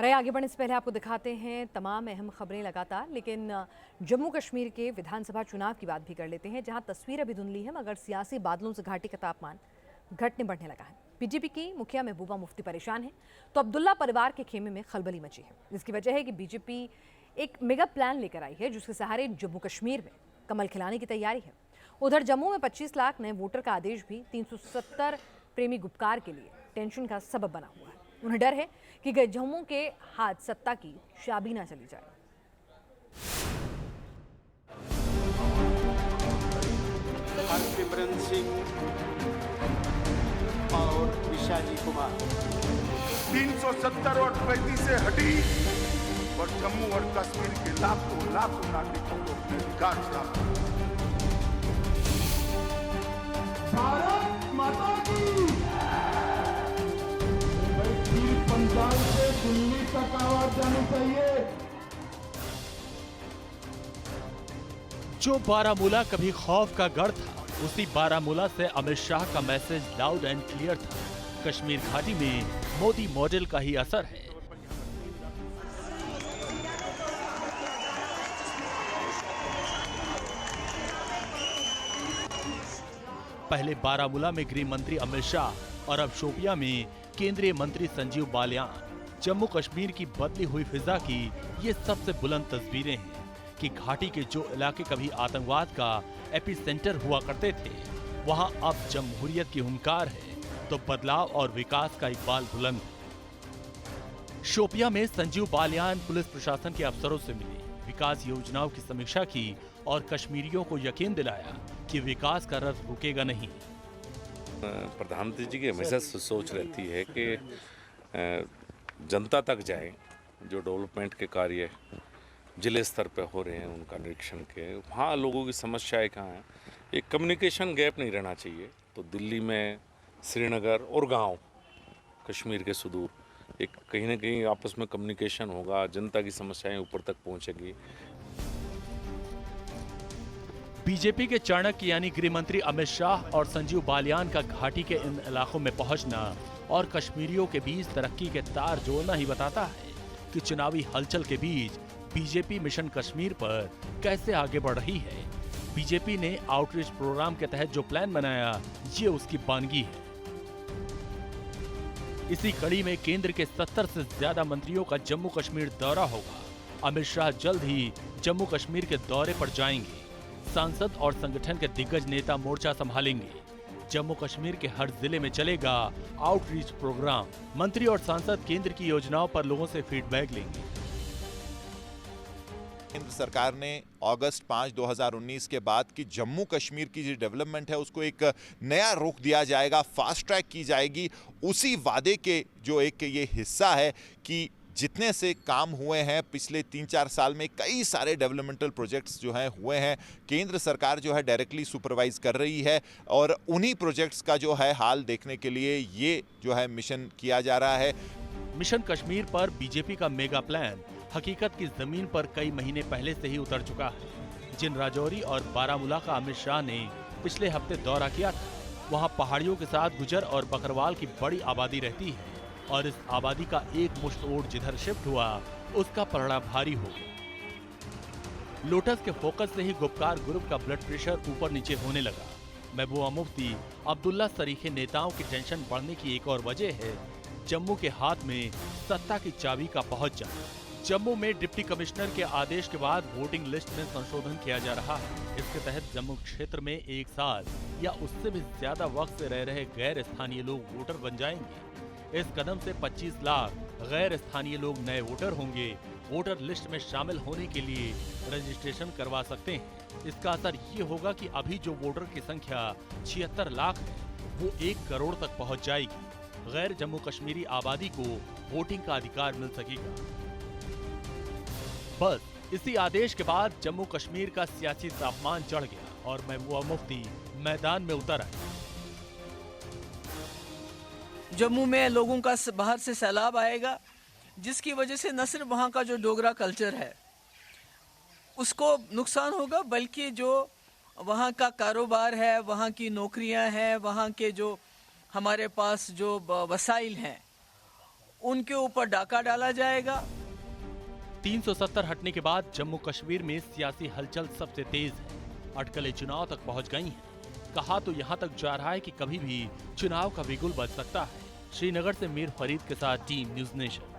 और आगे बढ़ने से पहले आपको दिखाते हैं तमाम अहम खबरें लगातार, लेकिन जम्मू कश्मीर के विधानसभा चुनाव की बात भी कर लेते हैं, जहां तस्वीर अभी धुंधली है मगर सियासी बादलों से घाटी का तापमान घटने बढ़ने लगा है। बीजेपी की मुखिया महबूबा मुफ्ती परेशान है तो अब्दुल्ला परिवार के खेमे में खलबली मची है। इसकी वजह है कि बीजेपी एक मेगा प्लान लेकर आई है जिसके सहारे जम्मू कश्मीर में कमल खिलाने की तैयारी है। उधर जम्मू में 25 लाख नए वोटर का आदेश भी 370 प्रेमी गुपकार के लिए टेंशन का सबब बना हुआ है। उन्हें डर है कि जम्मू के हाथ सत्ता की चाबी ना चली जाए। हरसिमरन सिंह और विशाजी कुमार 370 और 35 से हटी और जम्मू और कश्मीर के लाखों नागरिकों को अपने अधिकार प्राप्त। भारत माता की पंजाब से दिल्ली तक आवाज जानी चाहिए। जो बारामूला कभी खौफ का गढ़ था, उसी बारामूला से अमित शाह का मैसेज लाउड एंड क्लियर था। कश्मीर घाटी में मोदी मॉडल का ही असर है। पहले बारामूला में गृह मंत्री अमित शाह और अब शोपियां में केंद्रीय मंत्री संजीव बालियान। जम्मू कश्मीर की बदली हुई फिजा की ये सबसे बुलंद तस्वीरें हैं कि घाटी के जो इलाके कभी आतंकवाद का एपिसेंटर हुआ करते थे, वहां अब जमहूरियत की हुंकार है तो बदलाव और विकास का इकबाल बुलंद है। शोपियां में संजीव बालियान पुलिस प्रशासन के अफसरों से मिले, विकास योजनाओं की समीक्षा की और कश्मीरियों को यकीन दिलाया कि विकास का रथ रुकेगा नहीं। प्रधानमंत्री जी की हमेशा सोच रहती है कि जनता तक जाए, जो डेवलपमेंट के कार्य जिले स्तर पे हो रहे हैं उनका निरीक्षण के, वहाँ लोगों की समस्याएं कहाँ हैं। एक कम्युनिकेशन गैप नहीं रहना चाहिए। तो दिल्ली में श्रीनगर और गांव कश्मीर के सुदूर एक कहीं ना कहीं आपस में कम्युनिकेशन होगा, जनता की समस्याएं ऊपर तक पहुंचेगी। बीजेपी के चाणक्य यानी गृह मंत्री अमित शाह और संजीव बालियान का घाटी के इन इलाकों में पहुंचना और कश्मीरियों के बीच तरक्की के तार जोड़ना ही बताता है कि चुनावी हलचल के बीच बीजेपी मिशन कश्मीर पर कैसे आगे बढ़ रही है। बीजेपी ने आउटरीच प्रोग्राम के तहत जो प्लान बनाया, ये उसकी बानगी है। इसी कड़ी में केंद्र के 70 से ज्यादा मंत्रियों का जम्मू कश्मीर दौरा होगा। अमित शाह जल्द ही जम्मू कश्मीर के दौरे पर जाएंगे। सांसद और संगठन के दिग्गज नेता मोर्चा संभालेंगे। जम्मू कश्मीर के हर जिले में चलेगा आउटरीच प्रोग्राम। मंत्री और सांसद केंद्र की योजनाओं पर लोगों से फीडबैक लेंगे। केंद्र सरकार ने अगस्त 5, 2019 के बाद की जम्मू कश्मीर की जो डेवलपमेंट है उसको एक नया रुख दिया जाएगा, फास्ट ट्रैक की जाएगी। उसी वादे के जो एक ये हिस्सा है कि जितने से काम हुए हैं पिछले 3-4 साल में, कई सारे डेवलपमेंटल प्रोजेक्ट्स जो हैं हुए हैं, केंद्र सरकार जो है डायरेक्टली सुपरवाइज कर रही है और उन्हीं प्रोजेक्ट्स का जो है हाल देखने के लिए ये जो है मिशन किया जा रहा है। मिशन कश्मीर पर बीजेपी का मेगा प्लान हकीकत की जमीन पर कई महीने पहले से ही उतर चुका है। जिन राजौरी और बारामूला का अमित शाह ने पिछले हफ्ते दौरा किया था, वहां पहाड़ियों के साथ गुजर और बकरवाल की बड़ी आबादी रहती है और इस आबादी का एक मुश्त वोट जिधर शिफ्ट हुआ उसका परिणाम भारी हो। लोटस के फोकस से ही गुपकार ग्रुप का ब्लड प्रेशर ऊपर नीचे होने लगा। महबूबा मुफ्ती, अब्दुल्ला सरीखे नेताओं की टेंशन बढ़ने की एक और वजह है जम्मू के हाथ में सत्ता की चाबी का पहुंच जाना। जम्मू में डिप्टी कमिश्नर के आदेश के बाद वोटिंग लिस्ट में संशोधन किया जा रहा है। इसके तहत जम्मू क्षेत्र में 1 साल या उससे भी ज्यादा वक्त से रह रहे गैर स्थानीय लोग वोटर बन जाएंगे। इस कदम से 25 लाख गैर स्थानीय लोग नए वोटर होंगे। वोटर लिस्ट में शामिल होने के लिए रजिस्ट्रेशन करवा सकते हैं। इसका असर ये होगा कि अभी जो वोटर की संख्या 76 लाख है, वो 1 करोड़ तक पहुंच जाएगी। गैर जम्मू कश्मीरी आबादी को वोटिंग का अधिकार मिल सकेगा। बस इसी आदेश के बाद जम्मू कश्मीर का सियासी तापमान चढ़ गया और महबूबा मुफ्ती मैदान में उतर आए। जम्मू में लोगों का बाहर से सैलाब आएगा, जिसकी वजह से न सिर्फ वहाँ का जो डोगरा कल्चर है उसको नुकसान होगा, बल्कि जो वहाँ का कारोबार है, वहाँ की नौकरियाँ हैं, वहाँ के जो हमारे पास जो वसाइल हैं उनके ऊपर डाका डाला जाएगा। 370 हटने के बाद जम्मू कश्मीर में सियासी हलचल सबसे तेज है। अटकलें चुनाव तक पहुंच गई हैं। कहा तो यहां तक जा रहा है कि कभी भी चुनाव का बिगुल बज सकता है। श्रीनगर से मीर फरीद के साथ टीम न्यूज़ नेशन।